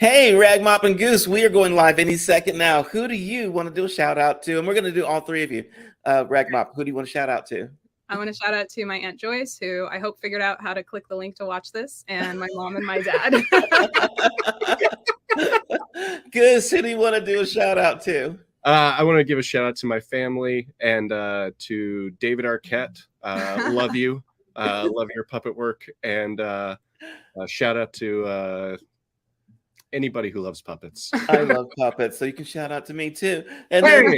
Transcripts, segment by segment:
Hey, Ragmop and Goose, we are going live any second now. Who do you want to do a shout out to? And we're going to do all three of you. Ragmop, who do you want to shout out to? I want to shout out to my Aunt Joyce, who I hope figured out how to click the link to watch this, and my mom and my dad. Goose, who do you want to do a shout out to? I want to give a shout out to my family and to David Arquette. Love you. Love your puppet work. And shout out to anybody who loves puppets. I love puppets, so you can shout out to me too. And then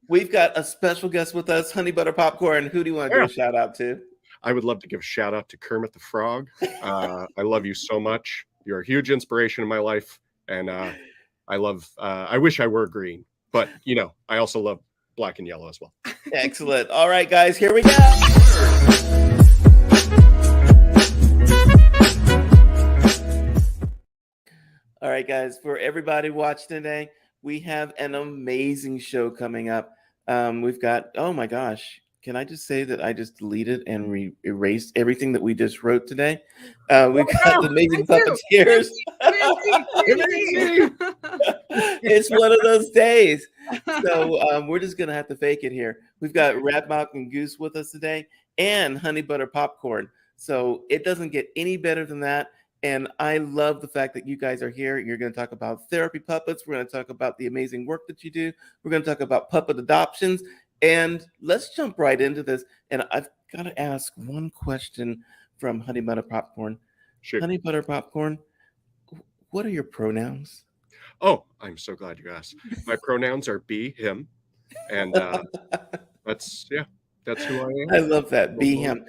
we've got a special guest with us, Honey Butter Popcorn. Who do you want to do a shout out to? I would love to give a shout out to Kermit the Frog. I love you so much. You're a huge inspiration in my life. And I wish I were green, but I also love black and yellow as well. Excellent. All right, guys, here we go. All right, guys, for everybody watching today, we have an amazing show coming up. We've got, oh my gosh, can I just say that I just deleted and erased everything that we just wrote today? We've got the amazing puppeteers. It's one of those days. So we're just going to have to fake it here. We've got Ragmop and Goose with us today and Honey Butter Popcorn. So it doesn't get any better than that. And I love the fact that you guys are here. You're going to talk about therapy puppets. We're going to talk about the amazing work that you do. We're going to talk about puppet adoptions. And let's jump right into this. And I've got to ask one question from Honey Butter Popcorn. Sure. Honey Butter Popcorn, what are your pronouns? Oh, I'm so glad you asked. My pronouns are be, him. And that's who I am. I love that. Be, him.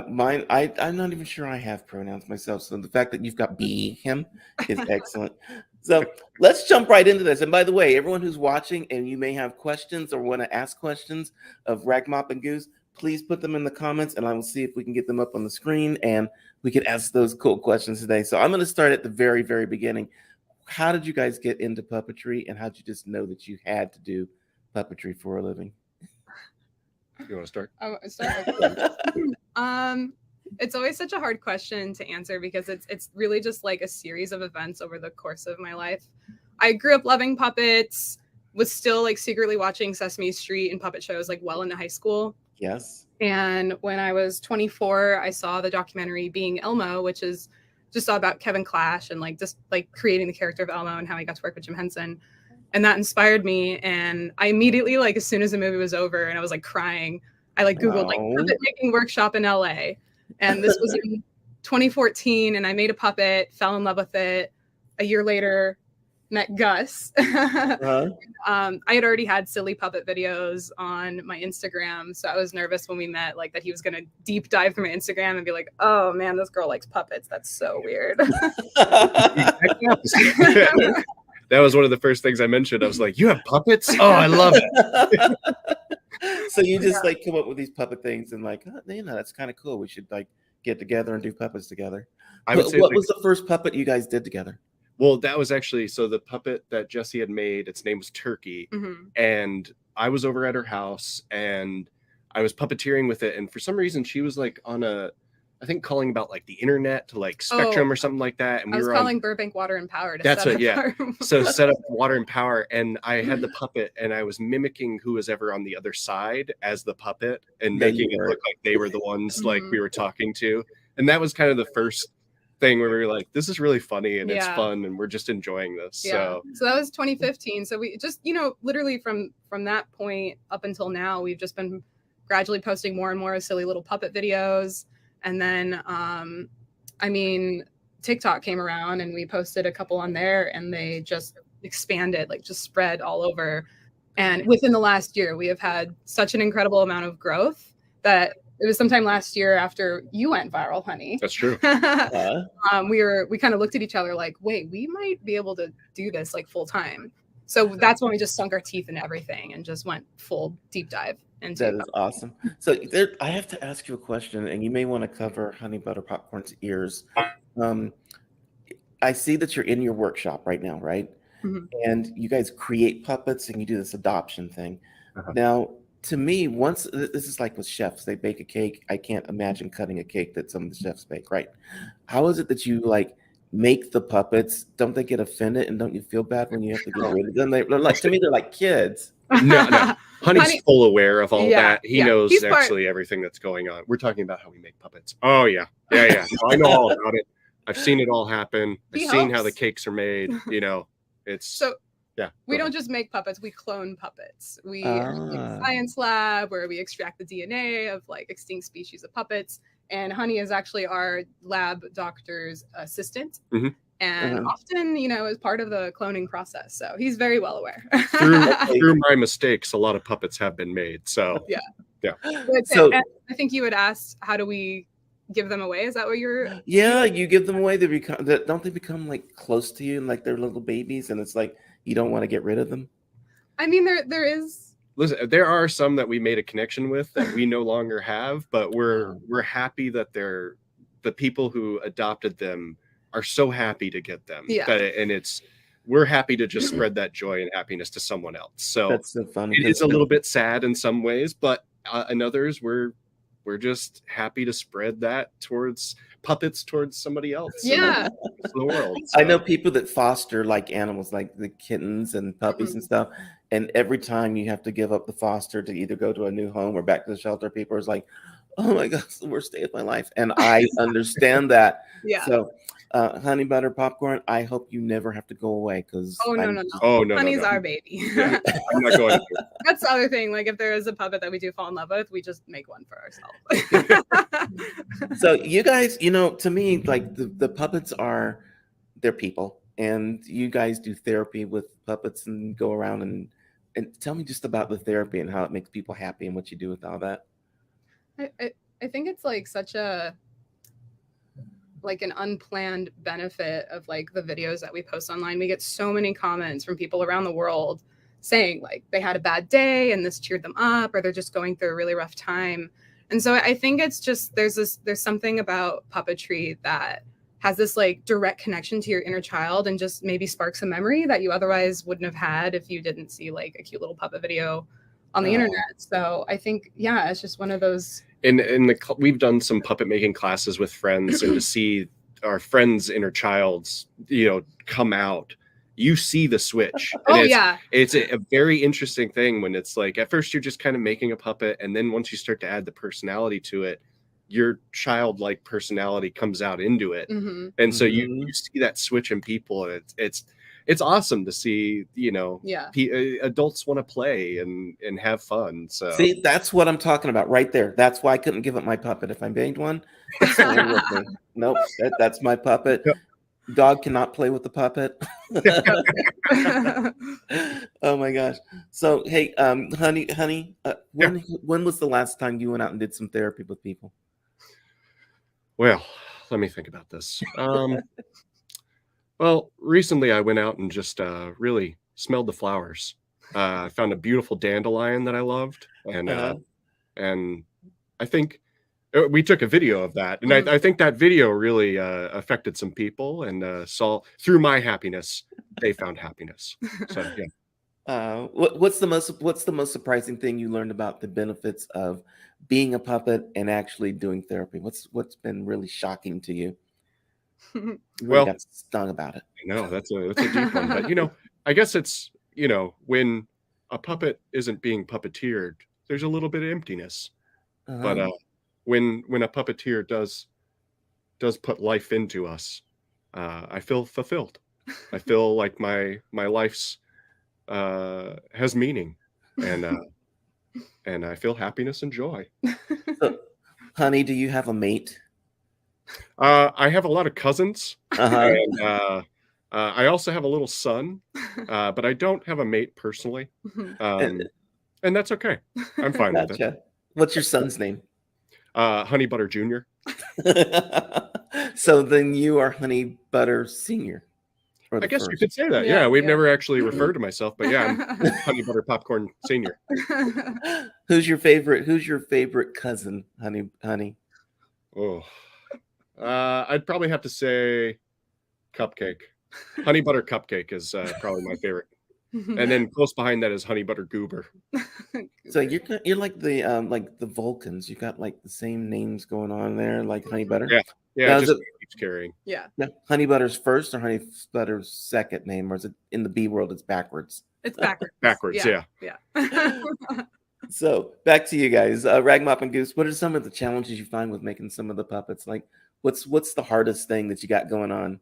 Mine, I'm not even sure I have pronouns myself. So the fact that you've got be, him is excellent. So let's jump right into this. And by the way, everyone who's watching and you may have questions or want to ask questions of Ragmop and Goose, please put them in the comments and I will see if we can get them up on the screen and we can ask those cool questions today. So I'm going to start at the very, very beginning. How did you guys get into puppetry and how did you just know that you had to do puppetry for a living? You want to start? It's always such a hard question to answer because it's really just like a series of events over the course of my life. I grew up loving puppets, was still like secretly watching Sesame Street and puppet shows like well into high school. Yes. And when I was 24, I saw the documentary Being Elmo, which is just all about Kevin Clash and like just like creating the character of Elmo and how he got to work with Jim Henson. And that inspired me. And I immediately, like as soon as the movie was over and I was like crying, I like Googled like puppet making workshop in LA. And this was in 2014. And I made a puppet, fell in love with it. A year later, met Gus. I had already had silly puppet videos on my Instagram. So I was nervous when we met, like that he was going to deep dive through my Instagram and be like, oh man, this girl likes puppets. That's so weird. That was one of the first things I mentioned. I was like, you have puppets? Oh, I love it. So you just like come up with these puppet things and like, oh, that's kind of cool. We should like get together and do puppets together. I would say what was the first puppet you guys did together? Well, that was actually, so the puppet that Jessie had made, its name was Turkey. Mm-hmm. And I was over at her house and I was puppeteering with it. And for some reason, she was like on I think calling about like the internet to like Spectrum or something like that. And I was calling Burbank Water and Power to that's set it, up yeah. So set up Water and Power, and I had the puppet, and I was mimicking who was ever on the other side as the puppet, and making it look like they were the ones like we were talking to. And that was kind of the first thing where we were like, this is really funny and it's fun, and we're just enjoying this. Yeah. So that was 2015. So we just, literally from that point up until now, we've just been gradually posting more and more silly little puppet videos. And then, TikTok came around and we posted a couple on there and they just expanded, like just spread all over. And within the last year, we have had such an incredible amount of growth that it was sometime last year after you went viral, honey. That's true. We kind of looked at each other like, wait, we might be able to do this like full time. So that's when we just sunk our teeth into everything and just went full deep dive. That is awesome. So I have to ask you a question, and you may want to cover Honey Butter Popcorn's ears. I see that you're in your workshop right now, right? Mm-hmm. And you guys create puppets and you do this adoption thing. Uh-huh. Now, to me, this is like with chefs, they bake a cake. I can't imagine cutting a cake that some of the chefs bake, right? How is it that you like make the puppets, don't they get offended, and don't you feel bad when you have to get rid of them? They're like, to me, they're like kids. No. Honey's full aware of all that. He knows He's actually everything that's going on. We're talking about how we make puppets. Oh yeah. I know all about it. I've seen it all happen. I've seen how the cakes are made. You know, it's so. Yeah. We don't just make puppets, we clone puppets. We have a science lab where we extract the DNA of like extinct species of puppets. And Honey is actually our lab doctor's assistant. And often, you know, is part of the cloning process. So he's very well aware. Through my mistakes, a lot of puppets have been made. So yeah. So I think you had asked, how do we give them away? Is that what you're? Yeah, you give them away. Don't they become like close to you and like they're little babies, and it's like you don't want to get rid of them? I mean, there is. Listen, there are some that we made a connection with that we no longer have, but we're happy that they're the people who adopted them are so happy to get them. We're happy to just spread that joy and happiness to someone else. So that's so funny. It is a little bit sad in some ways, but in others, we're just happy to spread that towards puppets towards somebody else. Yeah. The world. So. I know people that foster like animals, like the kittens and puppies and stuff. And every time you have to give up the foster to either go to a new home or back to the shelter, people are like, oh my God, it's the worst day of my life. And I understand that. Yeah. So honey butter popcorn, I hope you never have to go away because no. Honey's our baby. Yeah, I'm not going to. That's the other thing. Like if there is a puppet that we do fall in love with, we just make one for ourselves. So you guys, you know, to me, like the puppets they're people, and you guys do therapy with puppets and go around and tell me just about the therapy and how it makes people happy and what you do with all that. I think it's like such an unplanned benefit of like the videos that we post online. We get so many comments from people around the world saying like they had a bad day and this cheered them up, or they're just going through a really rough time. And so I think it's just there's something about puppetry that has this like direct connection to your inner child and just maybe sparks a memory that you otherwise wouldn't have had if you didn't see like a cute little puppet video on the internet. So I think, it's just one of those. We've done some puppet making classes with friends, and to see our friends' inner childs, come out, you see the switch. And it's a very interesting thing when it's like, at first you're just kind of making a puppet. And then once you start to add the personality to it, your childlike personality comes out into it. And so you see that switch in people, and it's awesome to see, adults want to play and have fun. So see, that's what I'm talking about right there. That's why I couldn't give up my puppet. If I made one, nope, that's my puppet. Dog cannot play with the puppet. Oh my gosh. So hey, honey, when was the last time you went out and did some therapy with people? Well, let me think about this. Well, recently I went out and just really smelled the flowers. I found a beautiful dandelion that I loved, and I think we took a video of that, and I think that video really affected some people, and saw through my happiness, they found happiness. So yeah. What's the most surprising thing you learned about the benefits of being a puppet and actually doing therapy? What's been really shocking to you? You really got stung about it. No, that's a deep one. But I guess it's when a puppet isn't being puppeteered, there's a little bit of emptiness. But when a puppeteer does put life into us, I feel fulfilled. I feel like my life's has meaning, and I feel happiness and joy. So, honey, do you have a mate? I have a lot of cousins, and I also have a little son, but I don't have a mate personally, and that's okay. I'm fine with it. What's your son's name? Honey Butter Jr. So then you are Honey Butter Senior. I guess you could say that. Yeah, we've never actually referred to myself, but yeah, I'm Honey Butter Popcorn Senior. Who's your favorite cousin, honey? Oh, I'd probably have to say Cupcake. Honey Butter Cupcake is probably my favorite, and then close behind that is Honey Butter Goober. So you're like the Vulcans. You got like the same names going on there, like Honey Butter. Yeah. Just keeps carrying. Yeah. Now, Honey Butter's first or Honey Butter's second name, or is it in the bee world? It's backwards. It's backwards. Backwards, Yeah. So back to you guys, Ragmop and Goose. What are some of the challenges you find with making some of the puppets? Like, what's the hardest thing that you got going on?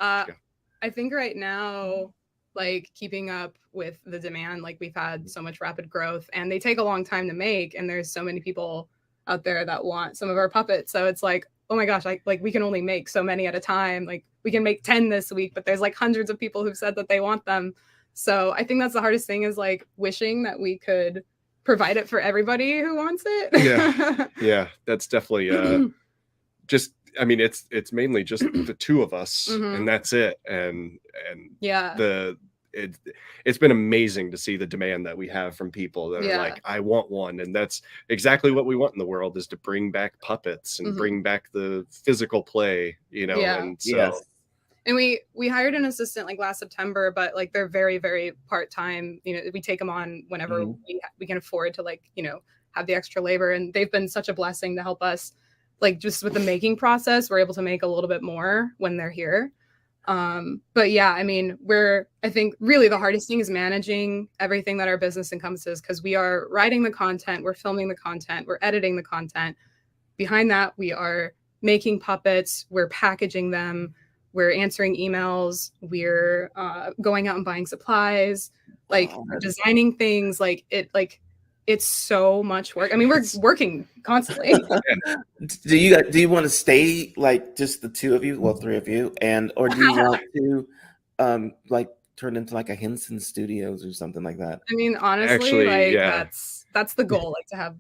I think right now, like keeping up with the demand, like we've had so much rapid growth, and they take a long time to make, and there's so many people out there that want some of our puppets. So it's like, oh my gosh, like we can only make so many at a time. Like we can make 10 this week, but there's like hundreds of people who've said that they want them. So I think that's the hardest thing, is like wishing that we could provide it for everybody who wants it. Yeah, that's definitely just, I mean, it's mainly just the two of us, and that's it. And yeah, it's been amazing to see the demand that we have from people that are like, I want one. And that's exactly what we want in the world, is to bring back puppets and bring back the physical play, you know. And so and we hired an assistant like last September, but like they're very, very part-time. You know, we take them on whenever we can afford to, like, you know, have the extra labor, and they've been such a blessing to help us, like just with the making process. We're able to make a little bit more when they're here. But yeah, I mean, I think really the hardest thing is managing everything that our business encompasses, because we are writing the content, we're filming the content, we're editing the content. Behind that, we are making puppets, we're packaging them, we're answering emails, we're going out and buying supplies, like designing things. It's so much work. I mean, we're working constantly. Do you want to stay like just the two of you, well, three of you, or do you want to like turn into like a Henson Studios or something like that? I mean, honestly, actually, that's the goal, like to have.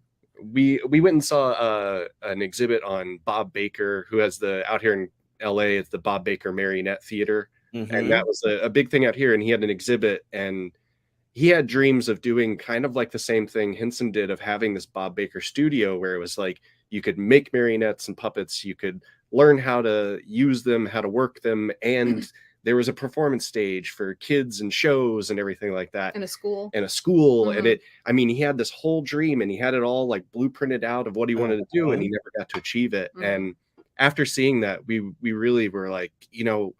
We went and saw an exhibit on Bob Baker, who has out here in LA, it's the Bob Baker Marionette Theater, and that was a big thing out here. And he had an exhibit, and he had dreams of doing kind of like the same thing Henson did, of having this Bob Baker studio where it was like you could make marionettes and puppets, you could learn how to use them, how to work them, and there was a performance stage for kids and shows and everything like that. In a school. And I mean, he had this whole dream, and he had it all like blueprinted out of what he wanted to do, and he never got to achieve it. And after seeing that, we really were like, you know,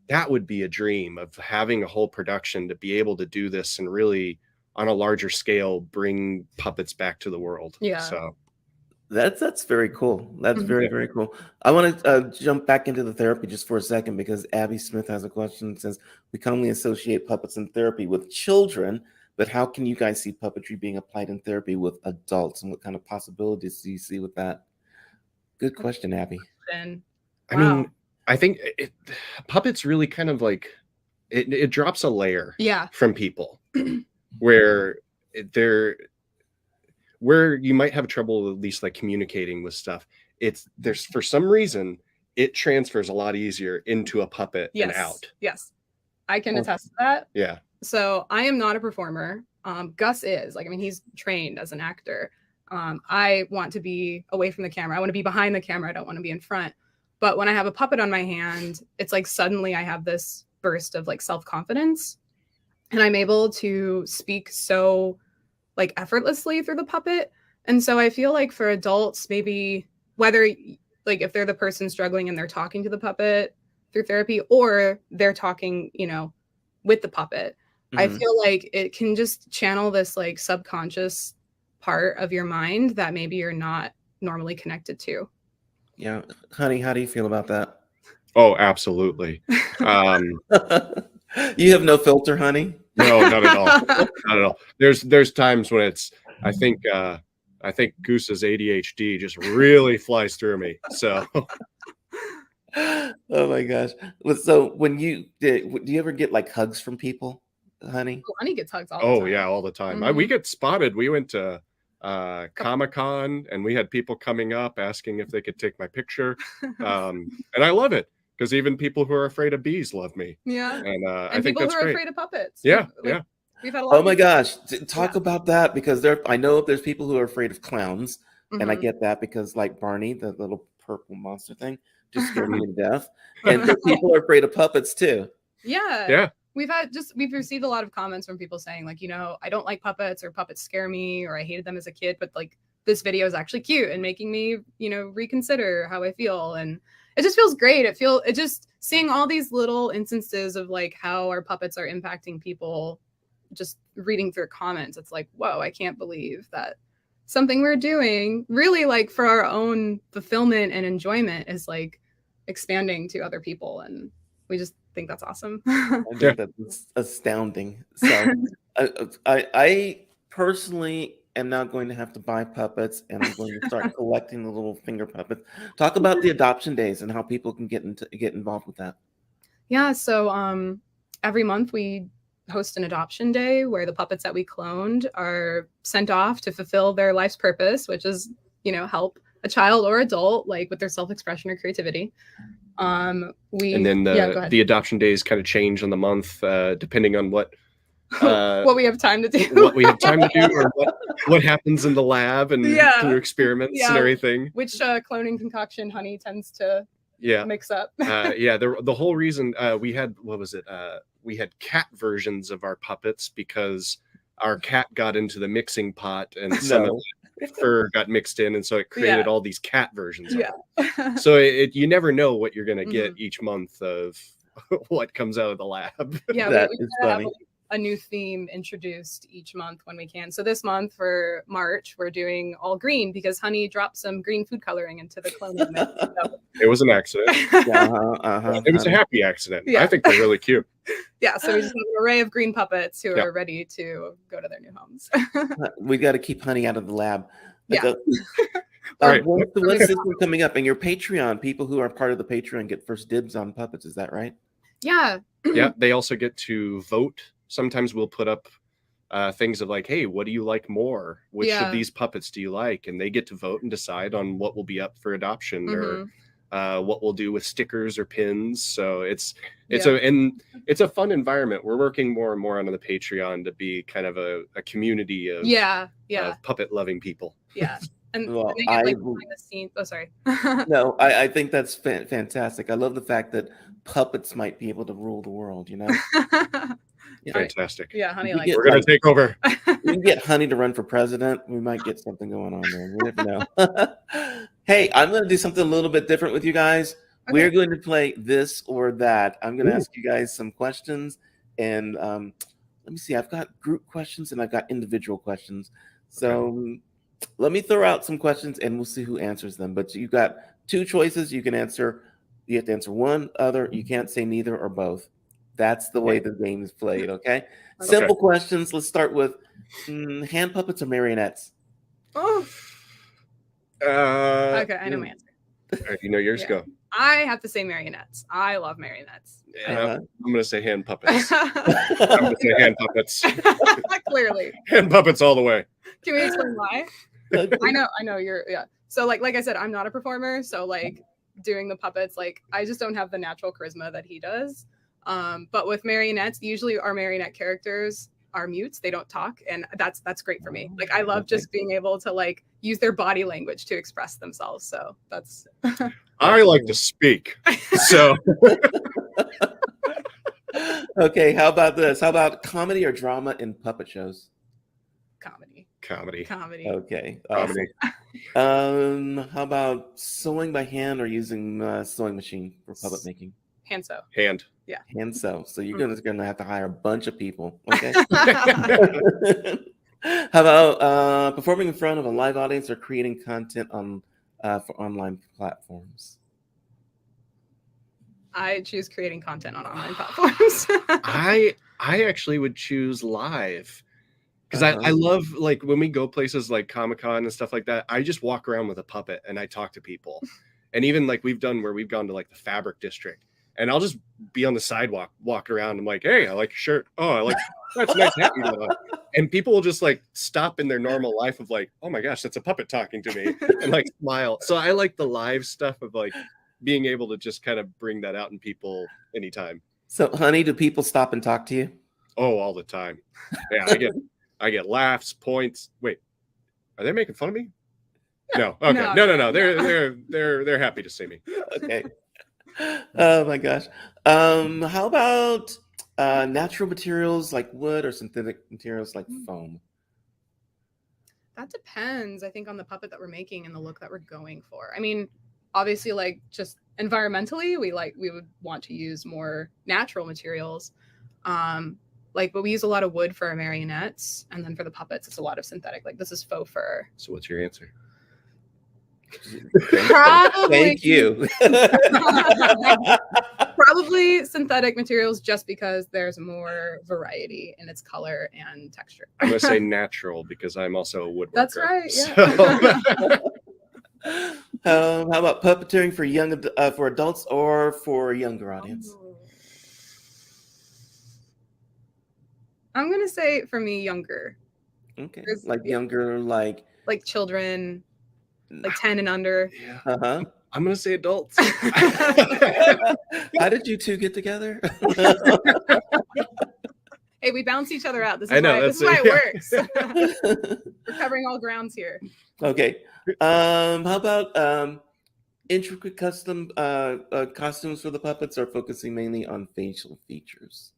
that would be a dream, of having a whole production to be able to do this and really on a larger scale bring puppets back to the world. Yeah. So that's very cool. That's very, very cool. I want to jump back into the therapy just for a second, because Abby Smith has a question. It says, we commonly associate puppets and therapy with children, but how can you guys see puppetry being applied in therapy with adults, and what kind of possibilities do you see with that? Good question, Abby. I mean, I think puppets really kind of like it drops a layer from people where you might have trouble at least like communicating with stuff. There's for some reason it transfers a lot easier into a puppet and out. Yes, I can attest to that. Yeah. So I am not a performer. Gus is, like, I mean, he's trained as an actor. I want to be away from the camera. I want to be behind the camera. I don't want to be in front. But when I have a puppet on my hand, it's like suddenly I have this burst of like self-confidence, and I'm able to speak so like effortlessly through the puppet. And so I feel like for adults, maybe whether like if they're the person struggling and they're talking to the puppet through therapy, or they're talking, you know, with the puppet, I feel like it can just channel this like subconscious part of your mind that maybe you're not normally connected to. Yeah. Honey, how do you feel about that? Oh, absolutely. You have no filter, honey? No, not at all. Not at all. There's times when I think Goose's ADHD just really flies through me. So Oh my gosh. So when do you ever get like hugs from people, honey? Oh, honey gets hugs all the time. Oh yeah, all the time. We get spotted. We went to Comic-Con, and we had people coming up asking if they could take my picture. And I love it, because even people who are afraid of bees love me. Yeah. And I think people that's who are great. afraid of puppets. Yeah. We've had a lot. Oh my gosh. Talk about that, because I know there's people who are afraid of clowns, and I get that, because like Barney, the little purple monster thing, just scared me to death. And people are afraid of puppets too. Yeah. We've received a lot of comments from people saying like, you know, I don't like puppets, or puppets scare me, or I hated them as a kid, but like this video is actually cute and making me, you know, reconsider how I feel. And it just feels great. It just seeing all these little instances of like how our puppets are impacting people, just reading through comments. It's like, whoa, I can't believe that something we're doing really like for our own fulfillment and enjoyment is like expanding to other people. And we just think that's awesome. I think that's astounding. So I personally am now going to have to buy puppets, and I'm going to start collecting the little finger puppets. Talk about the adoption days and how people can get involved with that. Yeah, so every month we host an adoption day where the puppets that we cloned are sent off to fulfill their life's purpose, which is, you know, help a child or adult like with their self-expression or creativity. And then the adoption days kind of change on the month depending on what we have time to do. What we have time to do, or what happens in the lab and through experiments and everything. Which cloning concoction Honey tends to mix up. The whole reason we had, we had cat versions of our puppets because our cat got into the mixing pot and some of the fur got mixed in, and so it created all these cat versions of them. So you never know what you're going to get each month of what comes out of the lab. Yeah, that is funny. A new theme introduced each month when we can. So this month for March, we're doing all green because Honey dropped some green food coloring into the cloning mix. So. It was an accident. It was a happy accident. I think they're really cute. Yeah, so we just have an array of green puppets who are ready to go to their new homes. We got to keep Honey out of the lab. Yeah. What's this one coming up? And your Patreon, people who are part of the Patreon get first dibs on puppets. Is that right? Yeah. Yeah, they also get to vote. Sometimes we'll put up things of like, hey, what do you like more? Which of these puppets do you like? And they get to vote and decide on what will be up for adoption or what we'll do with stickers or pins. So it's a fun environment. We're working more and more on the Patreon to be kind of a community of of puppet loving people. Yeah. And well, behind the scenes. Oh, sorry. No, I think that's fantastic. I love the fact that puppets might be able to rule the world, you know? Fantastic. Yeah, Honey, we're going to take over. We can get Honey to run for president. We might get something going on there. You never know. Hey, I'm going to do something a little bit different with you guys. Okay. We're going to play this or that. I'm going to ask you guys some questions. And let me see. I've got group questions and I've got individual questions. So let me throw out some questions and we'll see who answers them. But you've got two choices. You can answer. You have to answer one, other. You can't say neither or both. That's the way the game is played, okay? Simple questions. Let's start with hand puppets or marionettes? Oh. Okay, I know my answer. All right, you know yours, go. I have to say marionettes. I love marionettes. I'm going to say hand puppets. I'm going to say hand puppets. Clearly. Hand puppets all the way. Can we explain why? I know you're, So like I said, I'm not a performer. So like doing the puppets, like I just don't have the natural charisma that he does. But with marionettes, usually our marionette characters are mutes. They don't talk. And that's great for me. Like I love just being able to like use their body language to express themselves. So that's. I like to speak. So. Okay. How about this? How about comedy or drama in puppet shows? Comedy. Okay. Awesome. How about sewing by hand or using a sewing machine for puppet making? Hand sew. Hand. Yeah. Hand sew. So you're gonna have to hire a bunch of people. Okay. How about performing in front of a live audience or creating content on for online platforms? I choose creating content on online platforms. I actually would choose live. Because I love, like, when we go places like Comic-Con and stuff like that, I just walk around with a puppet and I talk to people. And even like we've gone to like the fabric district and I'll just be on the sidewalk, walking around. I'm like, hey, I like your shirt. Oh, I like, that's nice hat you got on. And people will just like stop in their normal life of like, oh my gosh, that's a puppet talking to me and like smile. So I like the live stuff of like being able to just kind of bring that out in people anytime. So Honey, do people stop and talk to you? Oh, all the time. Yeah, I get laughs, points. Wait, are they making fun of me? No. Okay. No. They're happy to see me. Okay. Oh my gosh. How about natural materials like wood or synthetic materials like foam? That depends, I think, on the puppet that we're making and the look that we're going for. I mean, obviously, like, just environmentally, we would want to use more natural materials. Like, but we use a lot of wood for our marionettes, and then for the puppets, it's a lot of synthetic. Like, this is faux fur. So what's your answer? Probably. Thank you. Probably synthetic materials, just because there's more variety in its color and texture. I'm gonna say natural because I'm also a woodworker. That's right. Yeah. How about puppeteering for for adults or for a younger audience? I'm gonna say for me, younger. Okay, like younger, like children, like 10 and under. Yeah. Uh-huh. I'm gonna say adults. How did you two get together? Hey, we bounce each other out. This is I know, why, that's this is why it, it works. We're covering all grounds here. Okay. How about intricate custom costumes for the puppets, or focusing mainly on facial features?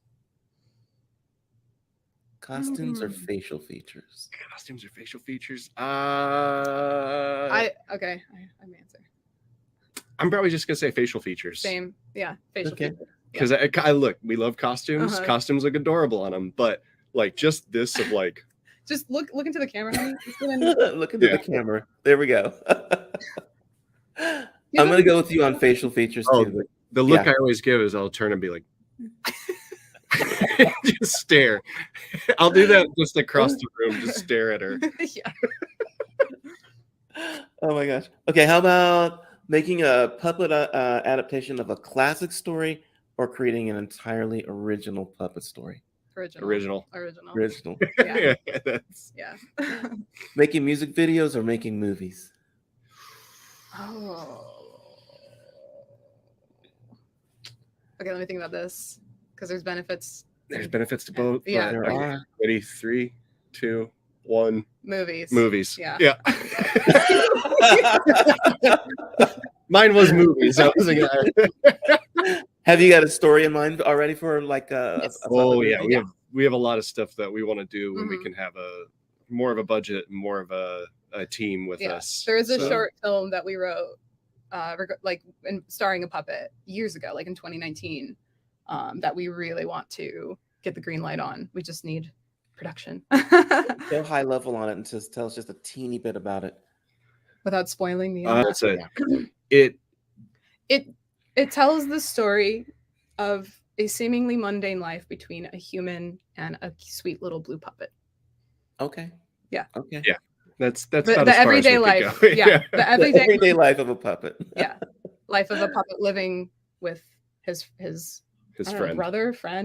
Costumes or facial features? Costumes or facial features? I'm answer. I'm probably just gonna say facial features. Same. Yeah. Facial Okay. features. Because I look, we love costumes. Costumes look adorable on them, but like just this of like, just look into the camera, honey. Look into the camera. There we go. I'm gonna go with you on facial features too. The look I always give is I'll turn and be like, just stare. I'll do that just across the room, just stare at her. Yeah. Oh my gosh. Okay, how about making a puppet adaptation of a classic story, or creating an entirely original puppet story? Original. Yeah. Yeah. Making music videos or making movies? Oh. Okay, let me think about this, because there's benefits. There's benefits to both. Yeah. There are. Ready? 3, 2, 1. Movies. Yeah. Mine was movies. I was like, Have you got a story in mind already for like Yes. we have a lot of stuff that we want to do when we can have more of a budget and more of a team with us. There is a short film that we wrote, starring a puppet years ago, like in 2019, that we really want to get the green light on. We just need production. Go high level on it and just tell us just a teeny bit about it without spoiling the It tells the story of a seemingly mundane life between a human and a sweet little blue puppet. Okay. Yeah. Okay. Yeah. That's the about as far everyday as we life. could go. Yeah. The everyday life of a puppet. Yeah. Life of a puppet living with his friend.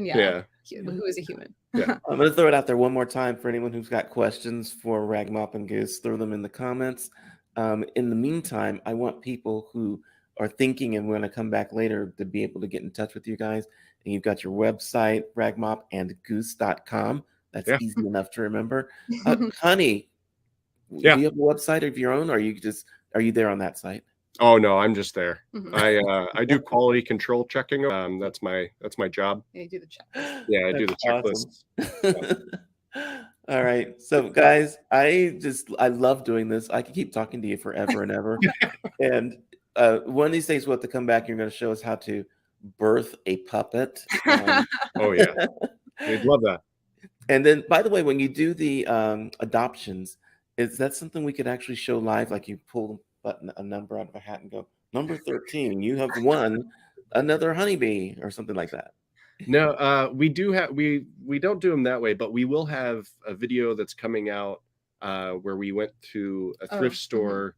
Yeah. Who is a human. Yeah. I'm going to throw it out there one more time for anyone who's got questions for Ragmop and Goose. Throw them in the comments. In the meantime, I want people who are thinking and want to come back later to be able to get in touch with you guys. And you've got your website, ragmopandgoose.com. That's easy enough to remember. Honey, do you have a website of your own, or are you there on that site? Oh no, I'm just there. I do quality control checking. That's my job. Yeah, you do the check. Yeah, I do the checklists. Awesome. All right. So guys, I love doing this. I could keep talking to you forever and ever. And one of these days we'll have to come back. You're going to show us how to birth a puppet. Oh yeah. We'd love that. And then, by the way, when you do the adoptions, is that something we could actually show live? Like you pull a number out of a hat and go, number 13, you have won another honeybee or something like that. No, we do have we don't do them that way, but we will have a video that's coming out where we went to a thrift store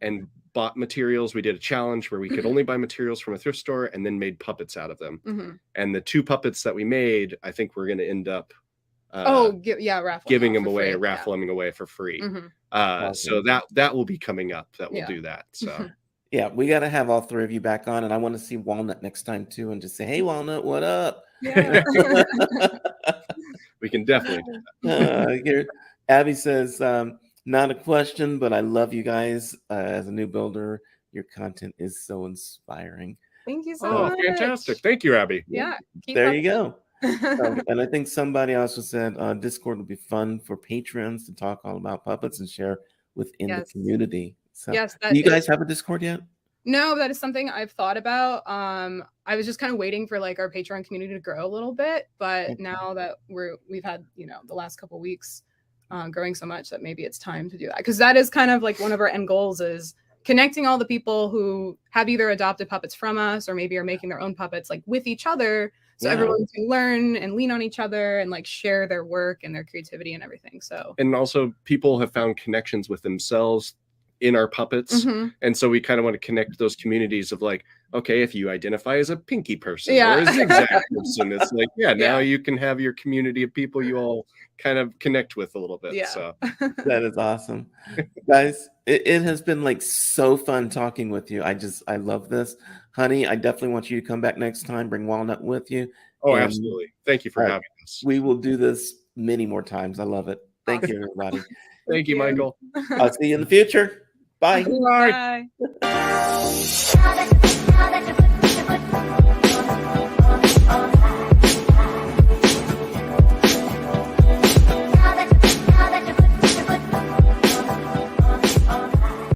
and bought materials. We did a challenge where we could only buy materials from a thrift store and then made puppets out of them. And the 2 puppets that we made, I think we're going to end up giving them away, raffling them away for free. So that will be coming up. That will do that. So yeah, we got to have all 3 of you back on, and I want to see Walnut next time too, and just say, "Hey, Walnut, what up?" Yeah. We can definitely do that. Here, Abby says, "Not a question, but I love you guys. As a new builder, your content is so inspiring." Thank you so much. Fantastic! Thank you, Abby. Yeah, there you go. And I think somebody also said Discord would be fun for patrons to talk all about puppets and share within the community. So, yes, do you guys have a Discord yet? No, that is something I've thought about. I was just kind of waiting for like our Patreon community to grow a little bit, but now that we've had, you know, the last couple weeks growing so much that maybe it's time to do that, because that is kind of like one of our end goals is connecting all the people who have either adopted puppets from us or maybe are making their own puppets like with each other, so everyone can learn and lean on each other and like share their work and their creativity and everything. So, and also people have found connections with themselves in our puppets, and so we kind of want to connect those communities of like, okay, if you identify as a pinky person or a zigzag person, it's like, now you can have your community of people you all kind of connect with a little bit. So that is awesome. Guys, it has been like so fun talking with you. I love this. Honey, I definitely want you to come back next time, bring Walnut with you. Oh, absolutely. Thank you for having us. We will do this many more times. I love it. Thank you, everybody. Thank you, Michael. I'll see you in the future. Bye. Bye.